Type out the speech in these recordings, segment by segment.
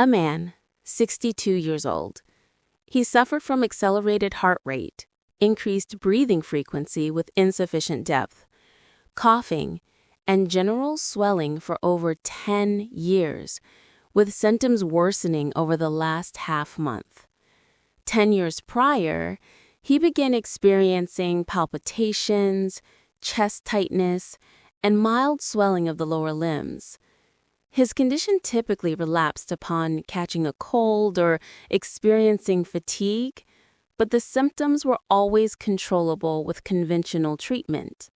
A man, 62 years old. He suffered from accelerated heart rate, increased breathing frequency with insufficient depth, coughing, and general swelling for over 10 years, with symptoms worsening over the last half month. 10 years prior, he began experiencing palpitations, chest tightness, and mild swelling of the lower limbs. His condition typically relapsed upon catching a cold or experiencing fatigue, but the symptoms were always controllable with conventional treatment.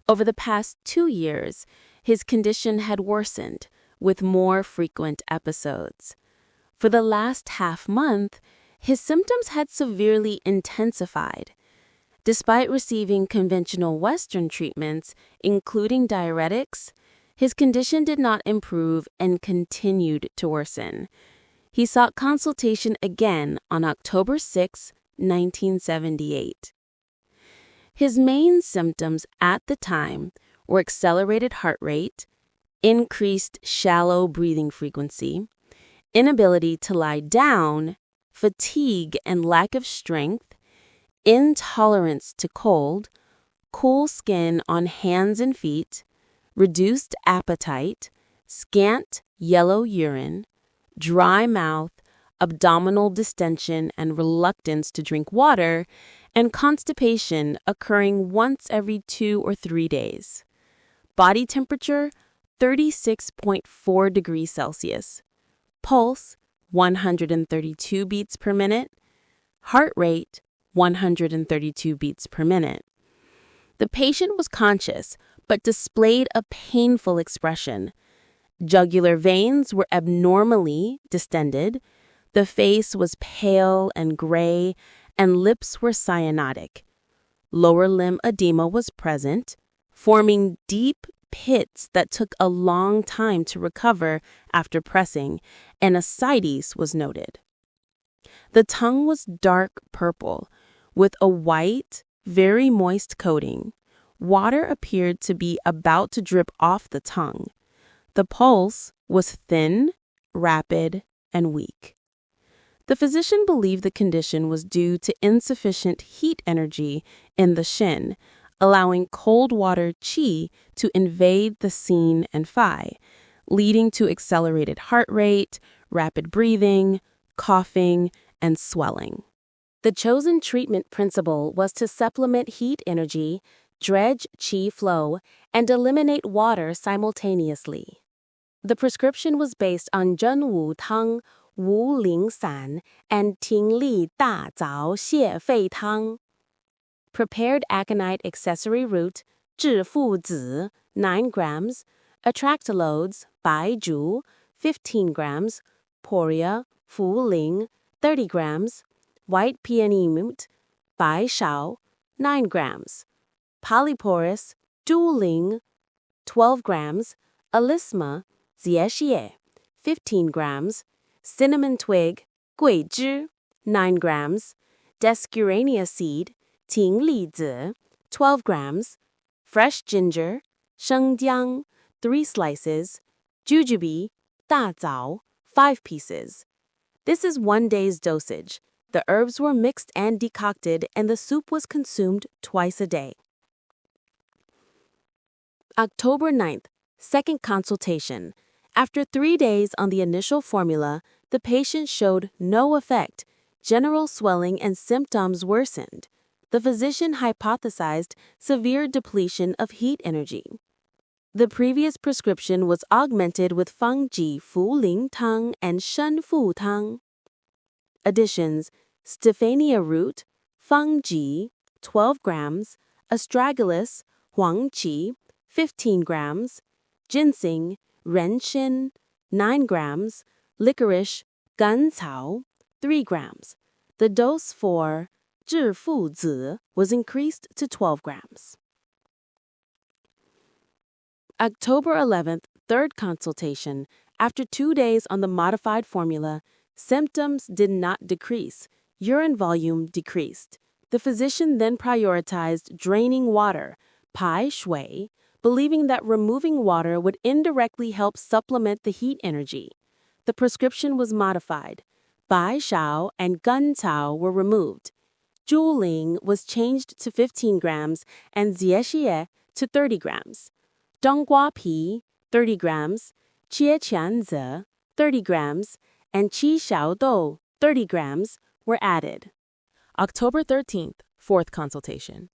Over the past 2 years, his condition had worsened, with more frequent episodes. For the last half month, his symptoms had severely intensified. Despite receiving conventional Western treatments, including diuretics, his condition did not improve and continued to worsen. He sought consultation again on October 6, 1978. His main symptoms at the time were accelerated heart rate, increased shallow breathing frequency, inability to lie down, fatigue and lack of strength, intolerance to cold, cool skin on hands and feet, reduced appetite, scant yellow urine, dry mouth, abdominal distension and reluctance to drink water, and constipation occurring once every 2 or 3 days. Body temperature, 36.4 degrees Celsius. Pulse, 132 beats per minute. Heart rate, 132 beats per minute. The patient was conscious, but displayed a painful expression. Jugular veins were abnormally distended, the face was pale and gray, and lips were cyanotic. Lower limb edema was present, forming deep pits that took a long time to recover after pressing, and ascites was noted. The tongue was dark purple, with a white, very moist coating. Water appeared to be about to drip off the tongue. The pulse was thin, rapid, and weak. The physician believed the condition was due to insufficient heat energy in the shin, allowing cold water qi to invade the Zhēn and Fài, leading to accelerated heart rate, rapid breathing, coughing, and swelling. The chosen treatment principle was to supplement heat energy, dredge qi flow, and eliminate water simultaneously. The prescription was based on Zhēn Wǔ Tāng, Wǔ Líng Sǎn, and Tíng Pei汤. Prepared aconite accessory root, 致附子, 9 grams, atractalodes, 白术, 15 grams, poria, 茯苓, 30 grams, white peony root, 白芍, 9 grams, polyporous, 猪苓, 12 grams, alisma, 葶藶, 15 grams, cinnamon twig, 桂枝, 9 grams, descurania seed, 葶藶子, 12 grams, fresh ginger, 生姜, 3 slices, jujube, 大棗, 5 pieces. This is 1 day's dosage. The herbs were mixed and decocted, and the soup was consumed twice a day. October 9th, second consultation. After 3 days on the initial formula, the patient showed no effect. General swelling and symptoms worsened. The physician hypothesized severe depletion of heat energy. The previous prescription was augmented with Fengji Wǔ Líng Sǎn and Zhēn Wǔ Tāng. Additions: Stephania root, Fengji, 12 grams, astragalus, Huangqi, 15 grams, ginseng, Renshin, 9 grams, licorice, Gancao, 3 grams. The dose for 致附子 was increased to 12 grams. October 11th, third consultation. After 2 days on the modified formula, symptoms did not decrease. Urine volume decreased. The physician then prioritized draining water, 排水, believing that removing water would indirectly help supplement the heat energy. the prescription was modified. Bai Shao and Gun Cao were removed. Wǔ Líng was changed to 15 grams and Zhēn to 30 grams. Zhǒng 30 grams, Qian 30 grams, and Qi Xiao Dou 30 grams were added. October 13th, fourth consultation.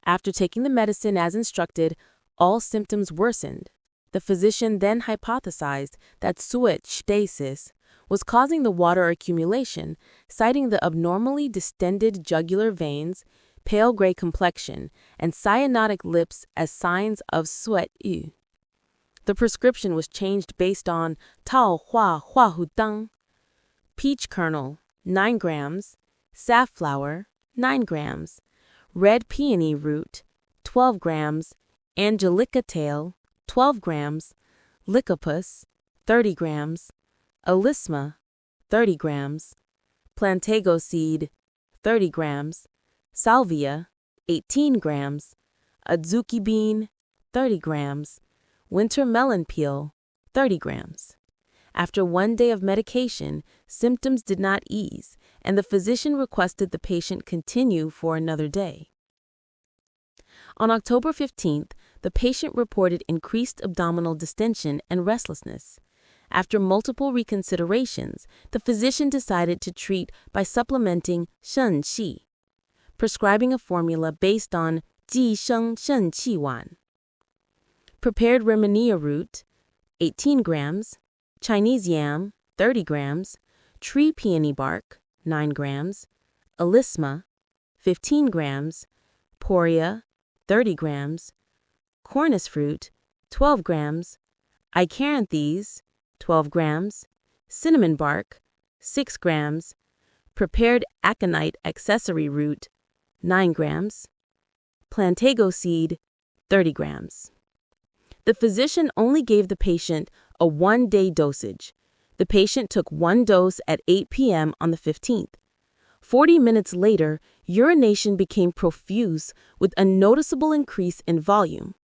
After taking the medicine as instructed, all symptoms worsened. The physician then hypothesized that switch stasis was causing the water accumulation, citing the abnormally distended jugular veins, pale gray complexion, and cyanotic lips as signs of sweat. The prescription was changed based on Tao Hua Tāng, peach kernel, 9 grams, safflower, 9 grams, red peony root, 12 grams, angelica tail, 12 grams, lycopus, 30 grams, alisma, 30 grams, plantago seed, 30 grams, salvia, 18 grams, adzuki bean, 30 grams, winter melon peel, 30 grams. After 1 day of medication, symptoms did not ease, and the physician requested the patient continue for another day. On October 15th, the patient reported increased abdominal distension and restlessness. After multiple reconsiderations, the physician decided to treat by supplementing Shen Qi, prescribing a formula based on Ji Sheng Shen Qi Wan. Prepared Reminia root, 18 grams, Chinese yam, 30 grams, tree peony bark, 9 grams, alisma, 15 grams, poria, 30 grams, cornus fruit, 12 grams, icanthes, 12 grams, cinnamon bark, 6 grams, prepared aconite accessory root, 9 grams, plantago seed, 30 grams. The physician only gave the patient a 1-day dosage. The patient took 1 dose at 8 p.m. on the 15th. 40 minutes later, urination became profuse with a noticeable increase in volume.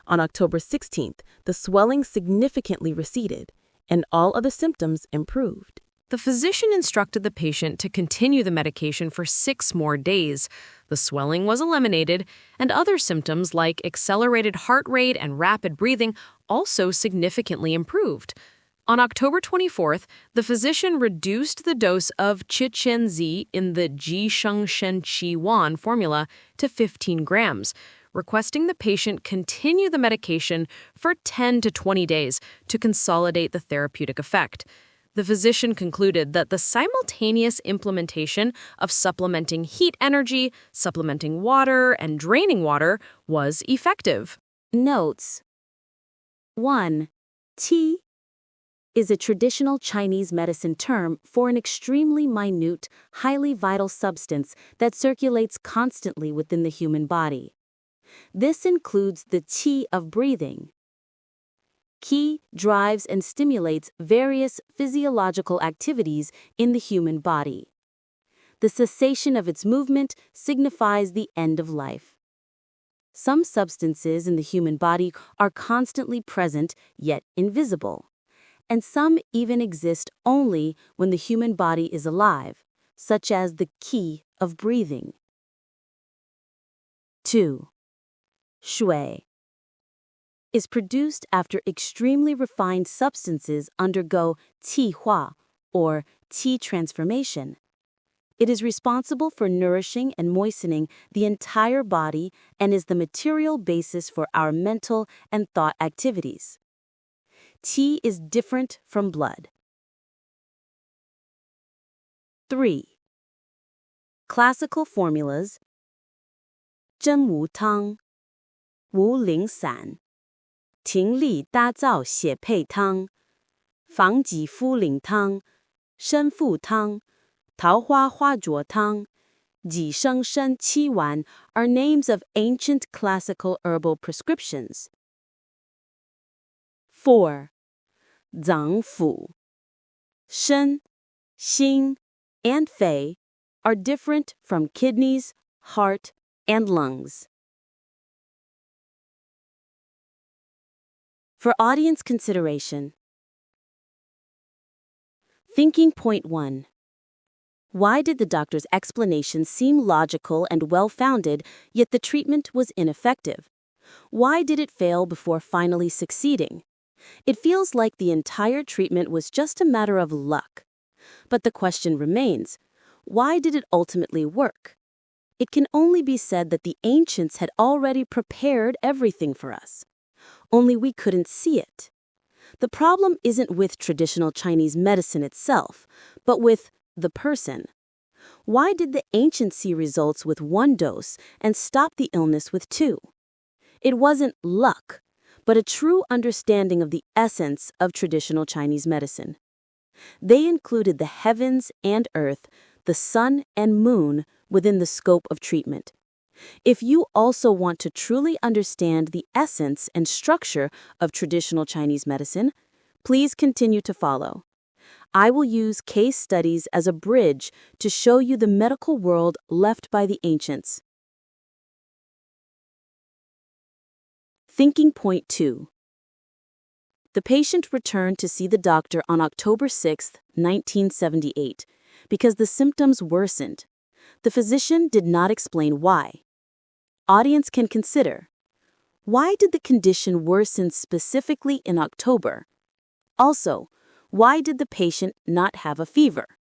On October 16th, the swelling significantly receded, and all other symptoms improved. The physician instructed the patient to continue the medication for 6 more days. The swelling was eliminated, and other symptoms like accelerated heart rate and rapid breathing also significantly improved. On October 24th, the physician reduced the dose of Qian in the Ji Sheng Shen Qi Wan formula to 15 grams, requesting the patient continue the medication for 10 to 20 days to consolidate the therapeutic effect. The physician concluded that the simultaneous implementation of supplementing heat energy, supplementing water, and draining water was effective. Notes. 1. Qi is a traditional Chinese medicine term for an extremely minute, highly vital substance that circulates constantly within the human body. This includes the qi of breathing. Qi drives and stimulates various physiological activities in the human body. The cessation of its movement signifies the end of life. Some substances in the human body are constantly present yet invisible, and some even exist only when the human body is alive, such as the qi of breathing. 2. Shui is produced after extremely refined substances undergo qi hua, or qi transformation. It is responsible for nourishing and moistening the entire body and is the material basis for our mental and thought activities. Qi is different from blood. 3. Classical formulas: Zhēn Wǔ Tāng, Wǔ Líng Sǎn, Tíng 大棗瀉肺汤, 防己茯苓汤, 参附汤, 桃花花灼汤, 己生参七丸 are names of ancient classical herbal prescriptions. 4. Zhang Fu. Shen, Xing, and Fei are different from kidneys, heart, and lungs. For audience consideration, Thinking point 1. Why did the doctor's explanation seem logical and well-founded, yet the treatment was ineffective? Why did it fail before finally succeeding? It feels like the entire treatment was just a matter of luck. But the question remains, why did it ultimately work? It can only be said that the ancients had already prepared everything for us. Only we couldn't see it. The problem isn't with traditional Chinese medicine itself, but with the person. Why did the ancients see results with 1 dose and stop the illness with 2? It wasn't luck, but a true understanding of the essence of traditional Chinese medicine. They included the heavens and earth, the sun and moon within the scope of treatment. If you also want to truly understand the essence and structure of traditional Chinese medicine, please continue to follow. I will use case studies as a bridge to show you the medical world left by the ancients. Thinking point 2. The patient returned to see the doctor on October 6, 1978, because the symptoms worsened. The physician did not explain why. Audience can consider, why did the condition worsen specifically in October? Also, why did the patient not have a fever?